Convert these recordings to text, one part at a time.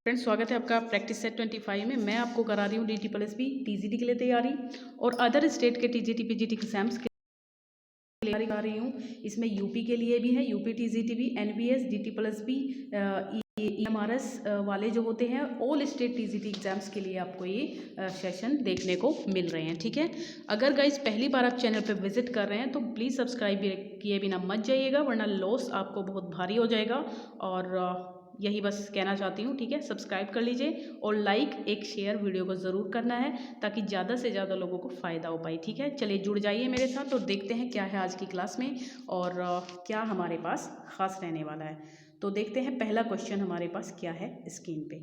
Friends, स्वागत है आपका प्रैक्टिस सेट 25 में। मैं आपको करा रही हूँ DT प्लस बी TGT के लिए तैयारी और अदर स्टेट के TGT PGT एग्जाम्स के लिए तैयारी कर रही हूँ। इसमें यूपी के लिए भी है, यूपी TGT भी, NBS DT plus B EMRS वाले जो होते हैं ऑल स्टेट TGT एग्जाम्स के लिए आपको ये सेशन देखने को मिल रहे हैं। ठीक है, अगर गाइज पहली बार आप चैनल पर विजिट कर रहे हैं तो प्लीज़ सब्सक्राइब किए बिना मत जाइएगा, वरना लॉस आपको बहुत भारी हो जाएगा। और यही बस कहना चाहती हूँ। ठीक है, सब्सक्राइब कर लीजिए और लाइक एक शेयर वीडियो को ज़रूर करना है ताकि ज़्यादा से ज़्यादा लोगों को फ़ायदा हो पाए। ठीक है, चलिए जुड़ जाइए मेरे साथ और देखते हैं क्या है आज की क्लास में और क्या हमारे पास ख़ास रहने वाला है। तो देखते हैं पहला क्वेश्चन हमारे पास क्या है स्क्रीन पे।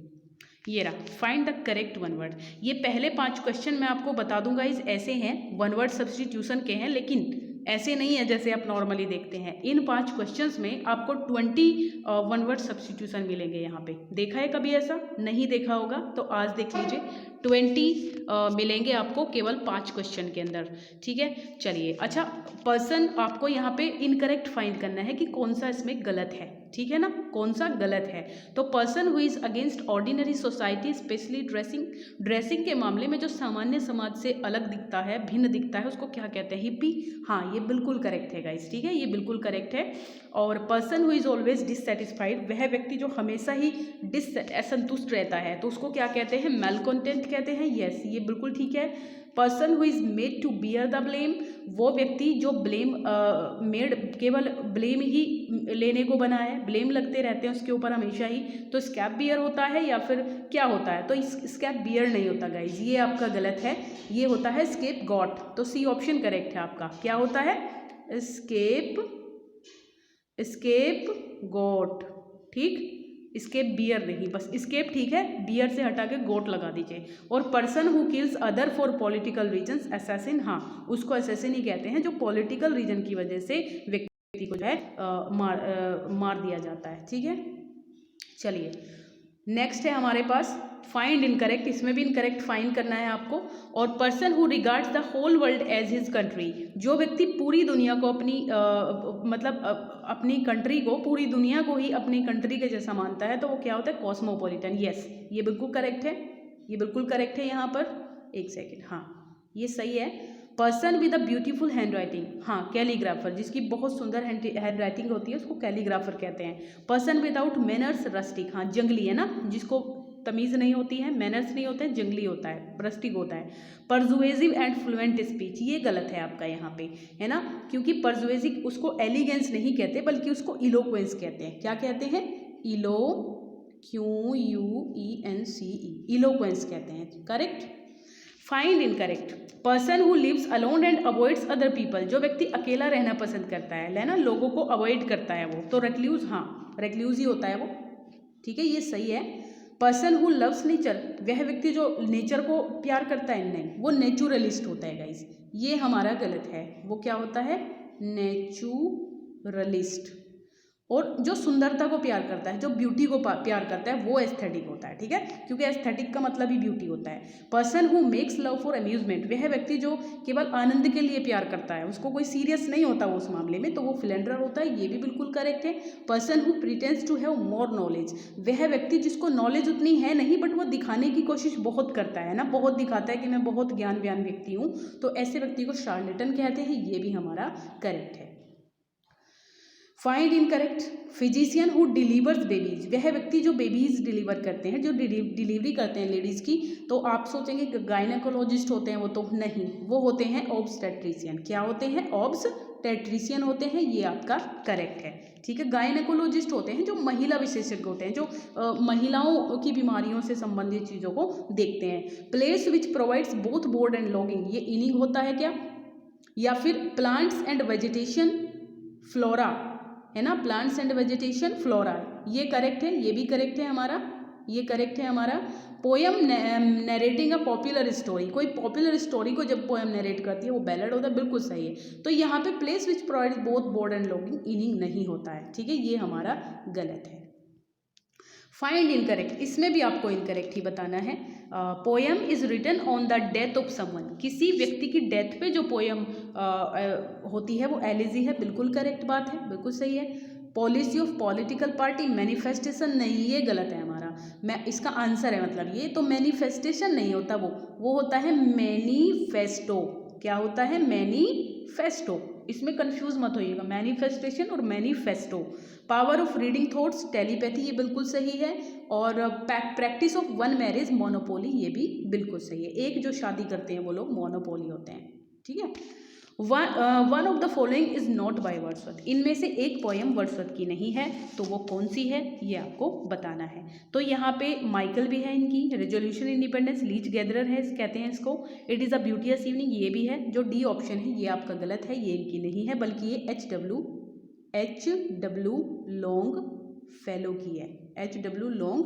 ये रहा, find the correct one word. ये पहले 5 क्वेश्चन मैं आपको बता दूंगा, इस ऐसे हैं, वन वर्ड सब्स्टिट्यूशन के हैं, लेकिन ऐसे नहीं है जैसे आप नॉर्मली देखते हैं। इन 5 क्वेश्चंस में आपको 20 वन वर्ड सब्स्टिट्यूशन मिलेंगे। यहाँ पे देखा है कभी ऐसा? नहीं देखा होगा तो आज देख लीजिए, 20 मिलेंगे आपको केवल 5 क्वेश्चन के अंदर। ठीक है, चलिए। अच्छा, पर्सन आपको यहाँ पे इनकरेक्ट फाइंड करना है कि कौन सा इसमें गलत है। ठीक है ना, कौन सा गलत है। तो person who is against ordinary society specially dressing के मामले में जो सामान्य समाज से अलग दिखता है, भिन्न दिखता है, उसको क्या कहते हैं? हिप्पी। हाँ, ये बिल्कुल करेक्ट है गाइस। ठीक है, ये बिल्कुल करेक्ट है। और person who is always dissatisfied, वह व्यक्ति जो हमेशा ही असंतुष्ट रहता है, तो उसको क्या कहते हैं? मेलकंटेंट कहते हैं। यस, ये बिल्कुल ठीक है। Person who is made to bear the blame, वो व्यक्ति जो मेड केवल ब्लेम ही लेने को बना है, ब्लेम लगते रहते हैं उसके ऊपर हमेशा ही, तो स्कैप बियर होता है या फिर क्या होता है? तो स्कैप बियर नहीं होता गाइज, ये आपका गलत है, ये होता है स्केप गॉट। तो सी ऑप्शन करेक्ट है आपका। क्या होता है? Scapegoat. ठीक, स्केप बियर नहीं, बस स्केप ठीक है, बियर से हटा के गोट लगा दीजिए। और person who kills other for political reasons, assassin. हाँ, उसको असैसिन ही कहते हैं जो पॉलिटिकल रीजन की वजह से व्यक्ति को जो है मार दिया जाता है। ठीक है, चलिए नेक्स्ट है हमारे पास फाइंड इनकरेक्ट। इसमें भी इनकरेक्ट फाइंड करना है आपको। और person who regards the whole world as his country, जो व्यक्ति पूरी दुनिया को अपनी अपनी कंट्री को, पूरी दुनिया को ही अपनी कंट्री के जैसा मानता है, तो वो क्या होता है? कॉस्मोपॉलिटन। यस, ये बिल्कुल करेक्ट है, ये बिल्कुल करेक्ट है। यहाँ पर एक सेकेंड, हाँ ये सही है। Person with a beautiful hand writing, हाँ कैलीग्राफर, जिसकी बहुत सुंदर हैंड राइटिंग होती है उसको कैलीग्राफर कहते हैं। पर्सन विदाउट मैनर्स, रस्टिक, हाँ जंगली है ना, जिसको तमीज़ नहीं होती है, मैनर्स नहीं होते हैं, जंगली होता है, रस्टिक होता है। परजुएसिव एंड फ्लुएंट स्पीच, ये गलत है आपका यहाँ पे, है ना, क्योंकि परजुएसिव उसको एलिगेंस नहीं कहते बल्कि उसको इलोक्वेंस कहते हैं। क्या कहते हैं? इलोक्वेंस कहते हैं। Correct. Find incorrect. Person who lives alone and avoids other people, जो व्यक्ति अकेला रहना पसंद करता है ना, लोगों को अवॉइड करता है वो, तो रेक्लूज, हाँ रेक्लूज ही होता है वो। ठीक है, ये सही है। पर्सन हु लव्स नेचर, वह व्यक्ति जो नेचर को प्यार करता है, नहीं, वो नेचुरलिस्ट होता है गाइस, ये हमारा गलत है। वो क्या होता है? नेचुरलिस्ट। और जो सुंदरता को प्यार करता है, जो ब्यूटी को प्यार करता है, वो एस्थेटिक होता है। ठीक है, क्योंकि एस्थेटिक का मतलब ही ब्यूटी होता है। Person who makes love for amusement, वह व्यक्ति जो केवल आनंद के लिए प्यार करता है, उसको कोई सीरियस नहीं होता वो उस मामले में, तो वो फिलेंडर होता है। ये भी बिल्कुल करेक्ट है। Person who pretends to have more knowledge, वह व्यक्ति जिसको नॉलेज उतनी है नहीं बट वो दिखाने की कोशिश बहुत करता है ना, बहुत दिखाता है कि मैं बहुत ज्ञानवान व्यक्ति हूँ, तो ऐसे व्यक्ति को शार्लेटन कहते हैं। ये भी हमारा करेक्ट है। Find incorrect. Physician who delivers babies, वह व्यक्ति जो बेबीज डिलीवर करते हैं, जो डिलीवरी करते हैं लेडीज़ की, तो आप सोचेंगे गायनेकोलॉजिस्ट होते हैं वो, तो नहीं, वो होते हैं ऑब्स्टेट्रिशियन। क्या होते हैं? ऑब्स्टेट्रिशियन होते हैं। ये आपका करेक्ट है। ठीक है, गायनेकोलॉजिस्ट होते हैं जो महिला विशेषज्ञ होते हैं, जो महिलाओं की बीमारियों से संबंधित चीज़ों को देखते हैं। Place which provides both board and logging, ये इनिंग होता है क्या? या फिर प्लांट्स एंड वेजिटेशन, फ्लोरा, है ना, प्लांट्स एंड वेजिटेशन, फ्लोरा, ये करेक्ट है। ये भी करेक्ट है हमारा, ये करेक्ट है हमारा। Poem narrating a popular story, कोई पॉपुलर स्टोरी को जब पोएम नरेट करती है वो बैलेड होता है, बिल्कुल सही है। तो यहाँ पे place which provides both board and logging inning नहीं होता है। ठीक है, ये हमारा गलत है। फाइंड इनकरेक्ट, इसमें भी आपको इनकरेक्ट ही बताना है। Poem is written on the death of someone, किसी व्यक्ति की डेथ पे जो पोएम होती है वो एलिजी है, बिल्कुल करेक्ट बात है, बिल्कुल सही है। Policy of political party, manifestation, नहीं, ये गलत है हमारा। करना। मैं इसका आंसर है मतलब ये तो मैनिफेस्टेशन नहीं होता, वो होता है मैनिफेस्टो। क्या होता है? मैनिफेस्टो। इसमें कंफ्यूज मत होइएगा, मैनिफेस्टेशन और manifesto. Power of reading thoughts, telepathy, ये बिल्कुल सही है। और practice of one marriage, monopoly, ये भी बिल्कुल सही है। एक जो शादी करते हैं वो लोग मोनोपोली होते हैं, ठीक है। One of the following is not by Wordsworth, इनमें से एक पोएम वर्ड्सवर्थ की नहीं है, तो वो कौन सी है ये आपको बताना है। तो यहाँ पे माइकल भी है इनकी, रेजोल्यूशन इंडिपेंडेंस, लीच गैदरर है कहते हैं इसको, it is a beautiful evening, ये भी है। जो डी ऑप्शन है ये आपका गलत है, ये इनकी नहीं है, बल्कि ये एच डब्ल्यू लॉन्ग फेलो की है, H W. Long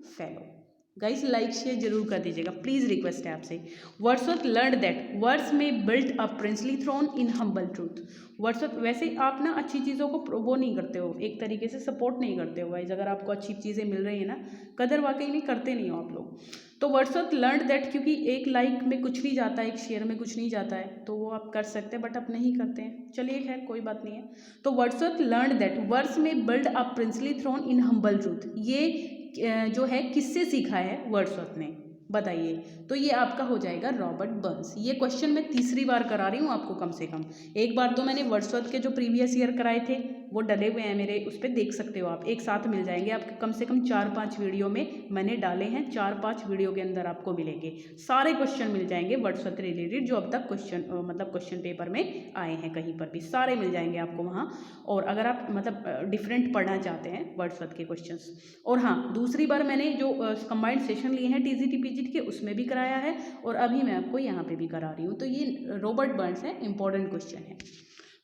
fellow. Guys like share जरूर कर दीजिएगा, प्लीज रिक्वेस्ट है आपसे। वर्ड्सवर्थ लर्नड दैट वर्ड्स में built a princely throne in humble truth. Wordsworth, वैसे आप ना अच्छी चीज़ों को वो नहीं करते हो, एक तरीके से सपोर्ट नहीं करते हो गाइस। अगर आपको अच्छी चीज़ें मिल रही है ना, कदर वाकई में करते नहीं हो आप लोग। तो वर्ड्सवर्थ लर्नड दैट, क्योंकि एक लाइक में कुछ भी जाता है, एक शेयर में कुछ नहीं जाता है, तो वो आप कर सकते हैं, बट आप नहीं करते हैं। चलिए खैर कोई बात नहीं है। तो Wordsworth learned that words may build a princely throne in humble truth, ये जो है किससे सीखा है वर्ड्सवर्थ ने, बताइए। तो ये आपका हो जाएगा रॉबर्ट बर्न्स। ये क्वेश्चन मैं तीसरी बार करा रही हूँ आपको, कम से कम एक बार तो मैंने वर्ड्सवर्थ के जो प्रीवियस ईयर कराए थे वो डले हुए हैं मेरे, उस पर देख सकते हो आप, एक साथ मिल जाएंगे आपके। कम से कम 4-5 वीडियो में मैंने डाले हैं, 4-5 वीडियो के अंदर आपको मिलेंगे सारे क्वेश्चन, मिल जाएंगे वर्ड्सवर्थ रिलेटेड जो अब तक क्वेश्चन मतलब क्वेश्चन पेपर में आए हैं, कहीं पर भी सारे मिल जाएंगे आपको वहाँ। और अगर आप मतलब डिफरेंट पढ़ना चाहते हैं वर्ड्सवर्थ के क्वेश्चंस। और हाँ, दूसरी बार मैंने जो कंबाइंड सेशन लिए हैं टीजीटी पीजीटी के, उसमें भी कराया है, और अभी मैं आपको यहाँ पे भी करा रही हूँ। तो ये रॉबर्ट बर्न्स है, इंपॉर्टेंट क्वेश्चन है।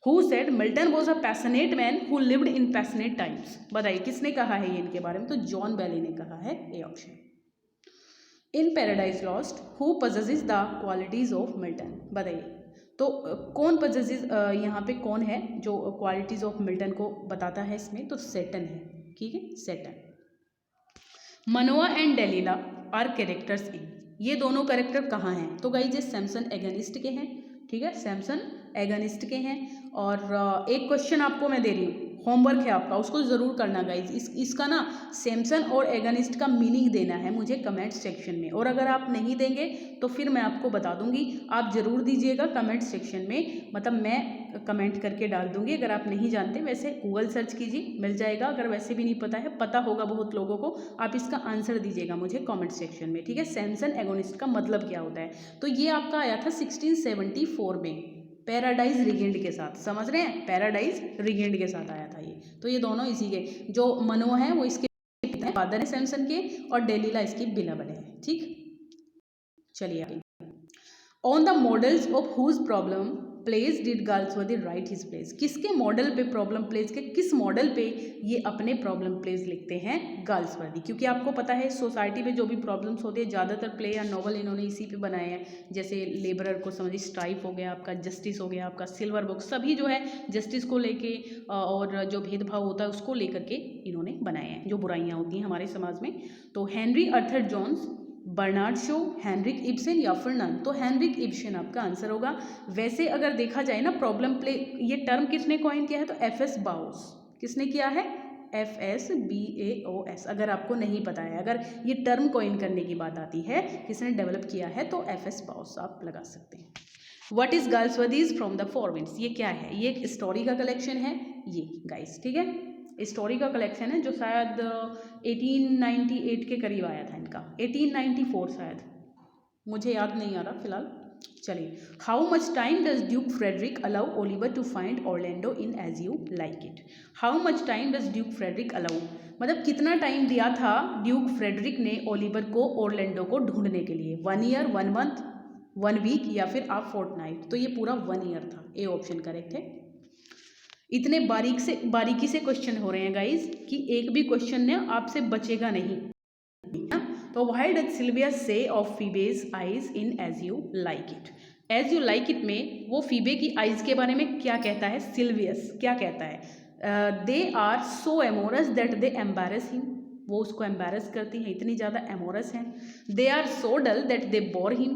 Who said Milton was a passionate man who lived in passionate times? बताइए किसने कहा है ये इनके बारे में? तो जॉन बैली ने कहा है, a option. In paradise lost who possesses the qualities of Milton? बताइए तो कौन possesses, यहाँ पे कौन है जो क्वालिटीज ऑफ मिल्टन को बताता है इसमें? तो सैटर्न है, ठीक है, Saturn. Manoah and Delilah are characters in, ये दोनों कैरेक्टर कहाँ हैं? तो गाइस ये सैमसन एगनिस्ट के हैं, ठीक है, सैमसन एगनिस्ट के हैं। और एक क्वेश्चन आपको मैं दे रही हूँ, होमवर्क है आपका, उसको ज़रूर करना गाइज। इसका ना सैमसन और एगनिस्ट का मीनिंग देना है मुझे कमेंट सेक्शन में, और अगर आप नहीं देंगे तो फिर मैं आपको बता दूंगी, आप ज़रूर दीजिएगा कमेंट सेक्शन में, मतलब मैं कमेंट करके डाल दूंगी। अगर आप नहीं जानते, वैसे गूगल सर्च कीजिए, मिल जाएगा। अगर वैसे भी नहीं पता है, पता होगा बहुत लोगों को, आप इसका आंसर दीजिएगा मुझे कमेंट सेक्शन में, ठीक है। सैमसन एगोनिस्ट का मतलब क्या होता है? तो ये आपका आया था 1674 में, पैराडाइज रिगेंड के साथ, समझ रहे हैं, पैराडाइज रिगेंड के साथ आया था ये। तो ये दोनों इसी के, जो मनो है वो इसके फादर है सैमसन के, और डेलीला इसकी बिलावल है, ठीक। चलिए आगे। On the models of whose problem plays did Galsworthy write his plays, किसके मॉडल पे प्रॉब्लम प्लेस के, किस मॉडल पे ये अपने प्रॉब्लम प्लेस लिखते हैं गाल्सवर्दी? क्योंकि आपको पता है सोसाइटी में जो भी प्रॉब्लम्स होती है, ज़्यादातर प्ले या नॉवल इन्होंने इसी पे बनाए हैं। जैसे लेबरर को समझिए, स्ट्राइप हो गया आपका, जस्टिस हो गया आपका, सिल्वर बुक, सभी जो है जस्टिस को लेके और जो भेदभाव होता है उसको लेकर के इन्होंने बनाए हैं, जो बुराइयाँ होती हैं हमारे समाज में। तो Henry Arthur Jones, Bernard Shaw, Henrik Ibsen या फिर नन? तो हेनरिक इब्सन आपका आंसर होगा। वैसे अगर देखा जाए ना, प्रॉब्लम प्ले ये टर्म किसने कॉइन किया है? तो एफ.एस. बाउस। किसने किया है? F.S.B.A.O.S. अगर आपको नहीं पता है, अगर ये टर्म कॉइन करने की बात आती है, किसने डेवलप किया है, तो F.S. बाउस आप लगा सकते हैं। What is Galsworthy's from the four winds? ये क्या है? ये एक स्टोरी का कलेक्शन है ये गाइस, ठीक है, स्टोरी का कलेक्शन है जो शायद 1898 के करीब आया था इनका, 1894 शायद, मुझे याद नहीं आ रहा फिलहाल। चलिए, how much time does Duke Frederick allow Oliver to find Orlando in as you like It? How much time does Duke Frederick allow, मतलब कितना टाइम दिया था ड्यूक फ्रेडरिक ने ओलिवर को ऑर्लैंडो को ढूंढने के लिए? 1 ईयर, 1 मंथ, 1 वीक या फिर आप फोर्टनाइट? तो ये पूरा 1 ईयर था, ए ऑप्शन करेक्ट है। इतने बारीकी से क्वेश्चन हो रहे हैं गाइज कि एक भी क्वेश्चन ने आपसे बचेगा नहीं। तो why does Silvia say of Phebe's eyes in as you like it? As you like it में वो फीबे की आइज के बारे में क्या कहता है? सिल्वियस क्या कहता है? They are so amorous that they embarrass him, वो उसको एम्बैरस करती हैं, इतनी ज़्यादा एमोरस हैं। They are so dull that they bore him,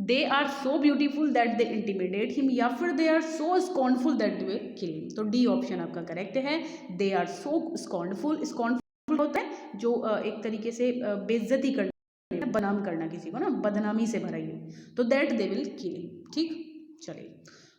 they are so beautiful that they intimidate him, या फिर they are so scornful that they kill him? तो डी ऑप्शन आपका करेक्ट है, they are so scornful. Scornful होता है जो एक तरीके से बेइज्जती करना, बदनाम करना किसी को ना, बदनामी से भरा ही हो, तो दैट दे विल किल। ठीक, चलिए।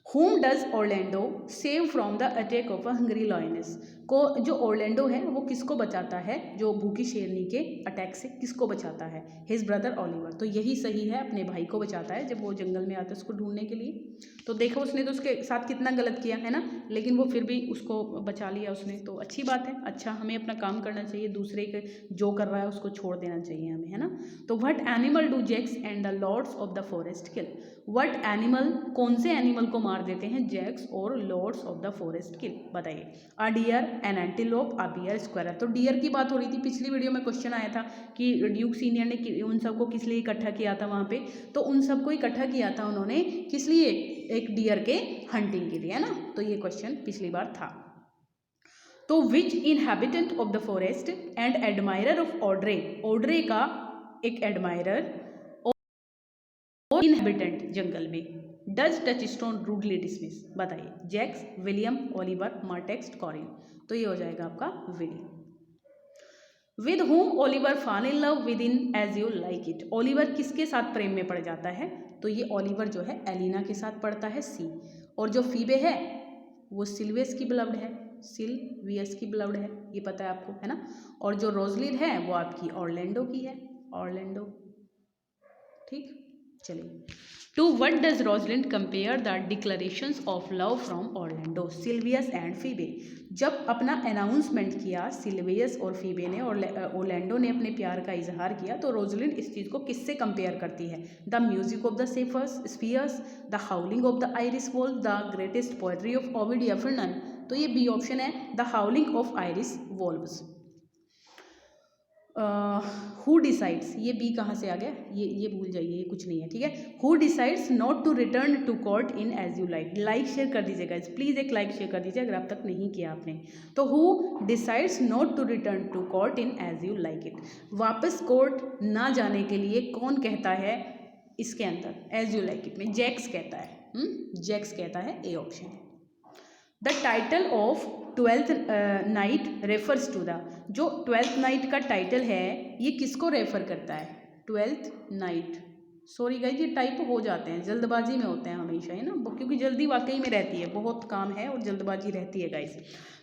Whom does Orlando save from the attack of a hungry lioness? को जो ऑर्लैंडो है वो किसको बचाता है, जो भूखी शेरनी के अटैक से किसको बचाता है? His brother Oliver. तो यही सही है, अपने भाई को बचाता है जब वो जंगल में आता है उसको ढूंढने के लिए। तो देखो उसने तो उसके साथ कितना गलत किया है ना, लेकिन वो फिर भी उसको बचा लिया उसने, तो अच्छी बात है। अच्छा, हमें अपना काम करना चाहिए, दूसरे के जो कर रहा है उसको छोड़ देना चाहिए हमें, है ना। तो what animal do Jaques and the lords of the forest kill? What animal, कौन से एनिमल को मार देते हैं जैक्स और lords of the forest kill? बताइए। A deer, an antelope, a bear, squirrel. तो डियर की बात हो रही थी, पिछली वीडियो में क्वेश्चन आया था कि ड्यूक सीनियर ने उन सबको किस लिए इकट्ठा किया था वहाँ पे, तो उन सबको इकट्ठा किया था उन्होंने किस लिए? एक डियर के हंटिंग के लिए, है ना। तो ये क्वेश्चन पिछली बार था। तो which inhabitant of the forest and admirer of Audrey, Audrey का एक एडमायरर और इनहैबिटेंट जंगल में, डज टचस्टोन रूडली डिसमिस? बताइए। Jaques, William, Oliver, Martext, Corin. तो ये हो जाएगा आपका William. With whom Oliver fall in love with in as you like it? Oliver किसके साथ प्रेम में पड़ जाता है? तो ये ओलिवर जो है एलिना के साथ पड़ता है, सी। और जो फीबे है वो सिल्वियस की बिलव्ड है, सिल्वियस की बिलव्ड है, ये पता है आपको, है ना। और जो रोजलिन है वो आपकी ऑर्लैंडो की है, ऑर्लैंडो। ठीक, चलिए। To what does Rosalind compare the declarations of love from Orlando, Silvius and Phebe? जब अपना अनाउंसमेंट किया सिल्वियस और फीबे ने और ऑर्लैंडो ने अपने प्यार का इजहार किया, तो रोजलिंड इस चीज़ को किससे कंपेयर करती है? The music of the spheres, the हाउलिंग of the iris valve, the greatest poetry of Ovid, या फिर नन? तो ये बी ऑप्शन है, the हाउलिंग of iris valves. Who decides, ये बी कहाँ से आ गया, ये भूल जाइए, ये कुछ नहीं है, ठीक है। Who decides not to return to court in as you Like? Like share कर दीजिएगा, प्लीज़ एक लाइक शेयर कर दीजिए अगर अब तक नहीं किया आपने। तो who decides not to return to court in as you like It? वापस कोर्ट ना जाने के लिए कौन कहता है इसके अंदर, एज यू लाइक इट में? जैक्स कहता है, जैक्स कहता है, a option. The title of 12th night refers to the, जो 12th नाइट का टाइटल है ये किसको रेफर करता है? 12th नाइट, सॉरी गाइज ये टाइप हो जाते हैं, जल्दबाजी में होते हैं हमेशा, है ना, क्योंकि जल्दी वाकई में रहती है, बहुत काम है और जल्दबाजी रहती है guys.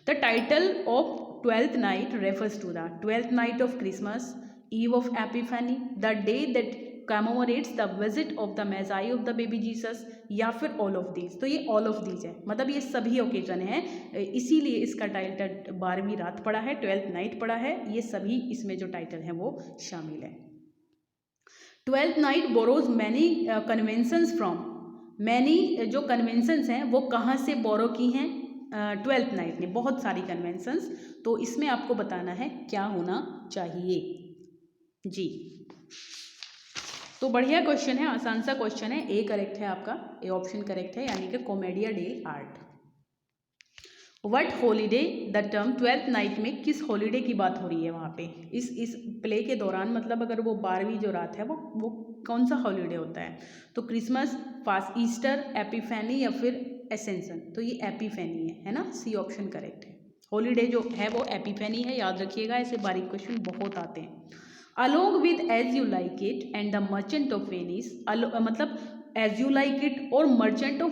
The title of 12th night refers to the 12th night of Christmas, eve of Epiphany, the day that commemorates the visit of the Magi of the baby Jesus, या फिर ऑल ऑफ दीज? तो ये all of these है, मतलब ये सभी occasion है, इसीलिए इसका टाइटल 12वीं रात पड़ा है, 12th नाइट पड़ा है, ये सभी इसमें जो टाइटल है वो शामिल है। 12th night borrows many conventions from, many जो कन्वेंशंस हैं वो कहाँ से बोरो की हैं? 12th नाइट ने बहुत सारी कन्वेंशंस, तो इसमें आपको बताना है क्या होना चाहिए जी। तो बढ़िया क्वेश्चन है, आसान सा क्वेश्चन है, ए करेक्ट है आपका, ए ऑप्शन करेक्ट है, यानी कि commedia dell'arte. What holiday, the term 12th night में किस हॉलीडे की बात हो रही है वहाँ पे, इस प्ले के दौरान, मतलब अगर वो 12वीं जो रात है वो कौन सा हॉलीडे होता है? तो क्रिसमस, फास्ट ईस्टर, एपिफैनी, या फिर एसेंशन? तो ये एपिफैनी है ना, सी ऑप्शन करेक्ट है। हॉलीडे जो है वो एपिफैनी है, याद रखिएगा, ऐसे बारीक क्वेश्चन बहुत आते हैं। Along with As You Like It and the Merchant of Venice, मतलब As You Like It और Merchant of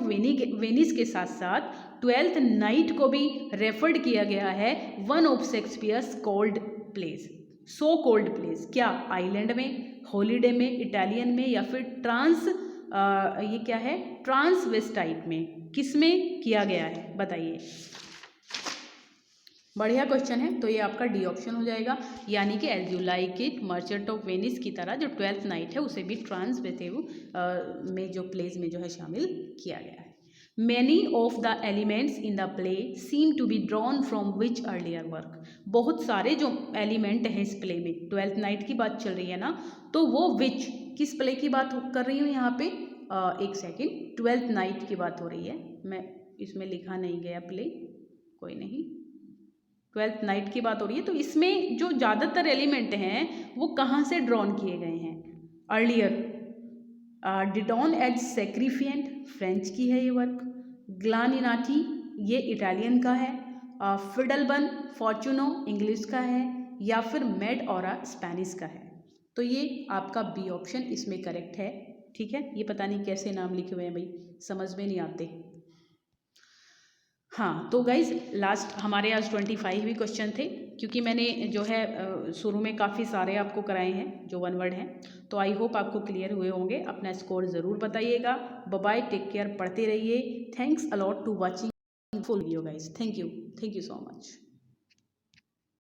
Venice के साथ साथ 12th नाइट को भी रेफर्ड किया गया है one of Shakespeare's cold place, so cold place, क्या आइलैंड में, हॉलीडे में, इटालियन में, या फिर ये क्या है, ट्रांस वेस्ट टाइप में, किस में किया गया है? बताइए। बढ़िया क्वेश्चन है, तो ये आपका डी ऑप्शन हो जाएगा, यानी कि As you like It, Merchant of Venice की तरह जो 12th नाइट है उसे भी ट्रांसवेटिव में जो प्लेस में जो है शामिल किया गया है। Many of the elements in the play seem to be drawn from which earlier work? बहुत सारे जो एलिमेंट हैं इस प्ले में, 12th नाइट की बात चल रही है ना, तो वो विच, किस प्ले की बात कर रही हूँ यहाँ पे? एक सेकेंड, 12th नाइट की बात हो रही है, मैं इसमें लिखा नहीं गया प्ले, कोई नहीं, 12th नाइट की बात हो रही है, तो इसमें जो ज़्यादातर एलिमेंट हैं वो कहाँ से ड्रॉन किए गए हैं? अर्लियर, डिडॉन एज सेक्रिफिएंट, फ्रेंच की है ये वर्क, ग्लानिनाटी ये इटालियन का है, फिडलबन फॉर्चुनो इंग्लिश का है, या फिर मेड और स्पेनिश का है। तो ये आपका बी ऑप्शन इसमें करेक्ट है। ठीक है, ये पता नहीं कैसे नाम लिखे हुए हैं भाई, समझ में नहीं आते। हाँ तो गाइज लास्ट हमारे आज 25 ही क्वेश्चन थे, क्योंकि मैंने जो है शुरू में काफ़ी सारे आपको कराए हैं जो वन वर्ड हैं। तो आई होप आपको क्लियर हुए होंगे। अपना स्कोर ज़रूर बताइएगा। बाय बाय, टेक केयर, पढ़ते रहिए। Thanks a lot to watching full video guys. Thank you so much.